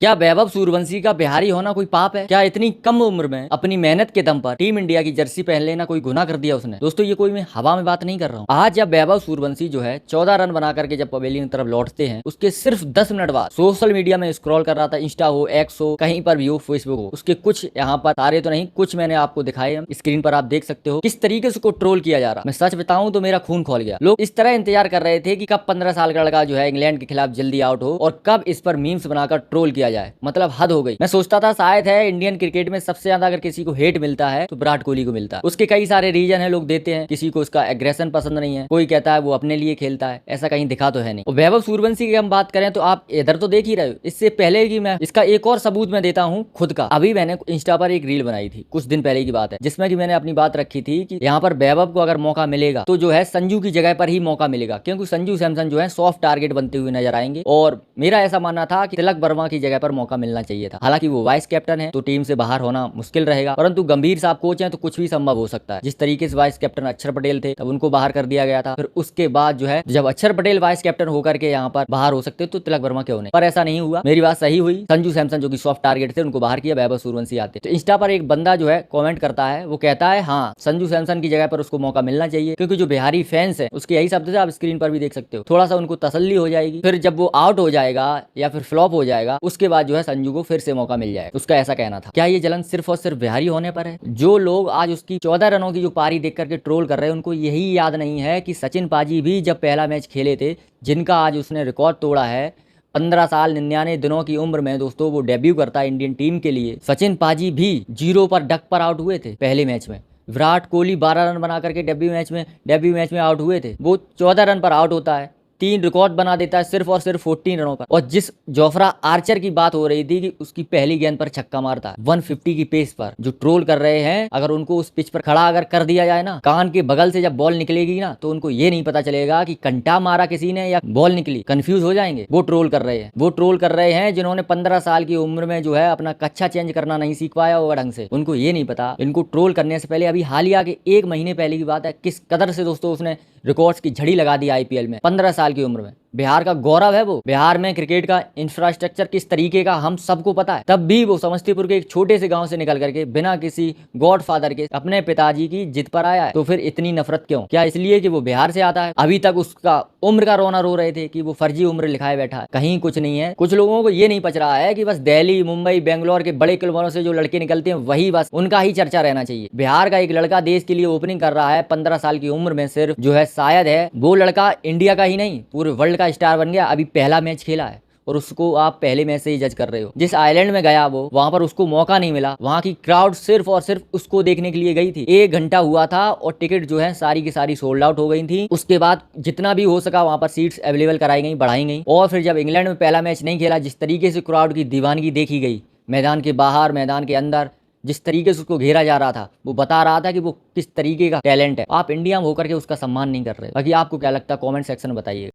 क्या वैभव सूर्यवंशी का बिहारी होना कोई पाप है? क्या इतनी कम उम्र में अपनी मेहनत के दम पर टीम इंडिया की जर्सी पहन लेना कोई गुनाह कर दिया उसने? दोस्तों ये कोई मैं हवा में बात नहीं कर रहा हूँ। आज जब वैभव सूर्यवंशी जो है 14 रन बना करके जब पवेलियन की तरफ लौटते हैं, उसके सिर्फ 10 मिनट बाद सोशल मीडिया में स्क्रॉल कर रहा था, इंस्टा हो, एक्स हो, कहीं पर भी हो, फेसबुक हो, उसके कुछ यहाँ पर सारे तो नहीं, कुछ मैंने आपको दिखाए, स्क्रीन पर आप देख सकते हो किस तरीके से उसको ट्रोल किया जा रहा। मैं सच बताऊं तो मेरा खून खोल गया। लोग इस तरह इंतजार कर रहे थे कि कब 15 साल का लड़का जो है इंग्लैंड के खिलाफ जल्दी आउट हो और कब इस पर मीम्स बनाकर ट्रोल किया जाए। मतलब हद हो गई। मैं सोचता था शायद है इंडियन क्रिकेट में सबसे ज्यादा अगर किसी को हेट मिलता है तो विराट कोहली को मिलता है। उसके कई सारे रीजन है, लोग देते हैं। किसी को उसका एग्रेशन पसंद नहीं है, कोई कहता है वो अपने लिए खेलता है, ऐसा कहीं दिखा तो है नहीं। और वैभव सूर्यवंशी की हम बात करें तो आप इधर तो देख ही रहे हो। इससे पहले कि मैं इसका एक और सबूत मैं देता हूँ खुद का। अभी मैंने इंस्टा पर एक रील बनाई थी, कुछ दिन पहले की बात है, जिसमें कि मैंने अपनी बात रखी थी कि यहाँ पर वैभव को अगर मौका मिलेगा तो जो है संजू की जगह पर ही मौका मिलेगा, क्योंकि संजू सैमसन जो है सॉफ्ट टारगेट बनते हुए नजर आएंगे। और मेरा ऐसा मानना था कि तिलक वर्मा की जगह पर मौका मिलना चाहिए था। हालांकि वो वाइस कैप्टन है तो टीम से बाहर होना मुश्किल रहेगा, परंतु गंभीर साहब कोच हैं तो कुछ भी संभव हो सकता है। जिस तरीके से वाइस कैप्टन अक्षर पटेल थे तब उनको बाहर कर दिया गया था, फिर उसके बाद जो है जब अक्षर पटेल वाइस कैप्टन होकर के यहाँ पर बाहर हो सकते तो तिलक वर्मा क्यों नहीं, पर ऐसा नहीं हुआ। मेरी बात सही हुई। संजू सैमसन जो कि सॉफ्ट टारगेट थे उनको बाहर किया, वैभव सूर्यवंशी आते। तो इंस्टा पर एक बंदा जो है कॉमेंट करता है, वो कहता है हाँ संजू सैमसन की जगह पर उसको मौका मिलना चाहिए, क्योंकि जो बिहारी फैंस है उसके यही शब्द थे, आप स्क्रीन पर भी देख सकते हो। थोड़ा सा उनको तसल्ली हो जाएगी, फिर जब वो आउट हो जाएगा या फिर फ्लॉप हो जाएगा उसके बाद जो है संजू को फिर से मौका मिल जाएगा। उसका ऐसा कहना था। क्या ये जलन सिर्फ और सिर्फ बिहारी होने पर है? जो लोग आज उसकी 14 रनों की जो पारी देख करके ट्रोल कर रहे हैं उनको यही याद नहीं है कि सचिन पाजी भी जब पहला मैच खेले थे, जिनका आज उसने रिकॉर्ड तोड़ा है, 15 साल 99 दिनों की उम्र में दोस्तों वो डेब्यू करता है इंडियन टीम के लिए। सचिन पाजी भी 0 पर डक पर आउट हुए थे पहले मैच में। विराट कोहली 12 रन बना करके डेब्यू मैच में आउट हुए थे। वो 14 रन पर आउट होता है, 3 रिकॉर्ड बना देता है सिर्फ और सिर्फ 14 रनों पर। और जिस जोफ्रा आर्चर की बात हो रही थी कि उसकी पहली गेंद पर छक्का मारता है 150 की पेस पर, जो ट्रोल कर रहे हैं, अगर उनको उस पिच पर खड़ा अगर कर दिया जाए ना, कान के बगल से जब बॉल निकलेगी ना तो उनको ये नहीं पता चलेगा कि कंटा मारा किसी ने या बॉल निकली, कंफ्यूज हो जाएंगे। वो ट्रोल कर रहे हैं, वो ट्रोल कर रहे हैं जिन्होंने 15 साल की उम्र में जो है अपना कच्छा चेंज करना नहीं सीख पाया होगा ढंग से। उनको ये नहीं पता, इनको ट्रोल करने से पहले अभी हालिया के 1 महीने पहले की बात है, किस कदर से दोस्तों उसने रिकॉर्ड्स की झड़ी लगा दी आईपीएल में 15 साल की उम्र में। बिहार का गौरव है वो। बिहार में क्रिकेट का इंफ्रास्ट्रक्चर किस तरीके का हम सबको पता है, तब भी वो समस्तीपुर के एक छोटे से गांव से निकल करके बिना किसी गॉडफादर के अपने पिताजी की जिद पर आया है। तो फिर इतनी नफरत क्यों? क्या इसलिए कि वो बिहार से आता है? अभी तक उसका उम्र का रोना रो रहे थे कि वो फर्जी उम्र लिखाए बैठा है, कहीं कुछ नहीं है। कुछ लोगों को ये नहीं पच रहा है कि बस दिल्ली, मुंबई, बेंगलोर के बड़े क्लबों से जो लड़के निकलते हैं वही बस उनका ही चर्चा रहना चाहिए। बिहार का एक लड़का देश के लिए ओपनिंग कर रहा है 15 साल की उम्र में, सिर्फ जो है शायद है वो लड़का इंडिया का ही नहीं पूरे वर्ल्ड का स्टार बन गया। अभी पहला मैच खेला है और उसको आप पहले मैच से ही जज कर रहे हो। जिस आइलैंड में गया वो, वहां पर उसको मौका नहीं मिला, वहां की क्राउड सिर्फ और सिर्फ उसको देखने के लिए गई थी। 1 घंटा हुआ था और टिकट जो है सारी की सारी सोल्ड आउट हो गई थी। उसके बाद जितना भी हो सका वहां पर सीट्स अवेलेबल कराई गई, बढ़ाई गई। और फिर जब इंग्लैंड में पहला मैच नहीं खेला, जिस तरीके से क्राउड की दीवानगी देखी गई, मैदान के बाहर, मैदान के अंदर, जिस तरीके से उसको घेरा जा रहा था, वो बता रहा था कि वो किस तरीके का टैलेंट है। आप इंडिया में होकर के उसका सम्मान नहीं कर रहे। बाकी आपको क्या लगता है कमेंट सेक्शन में बताइए।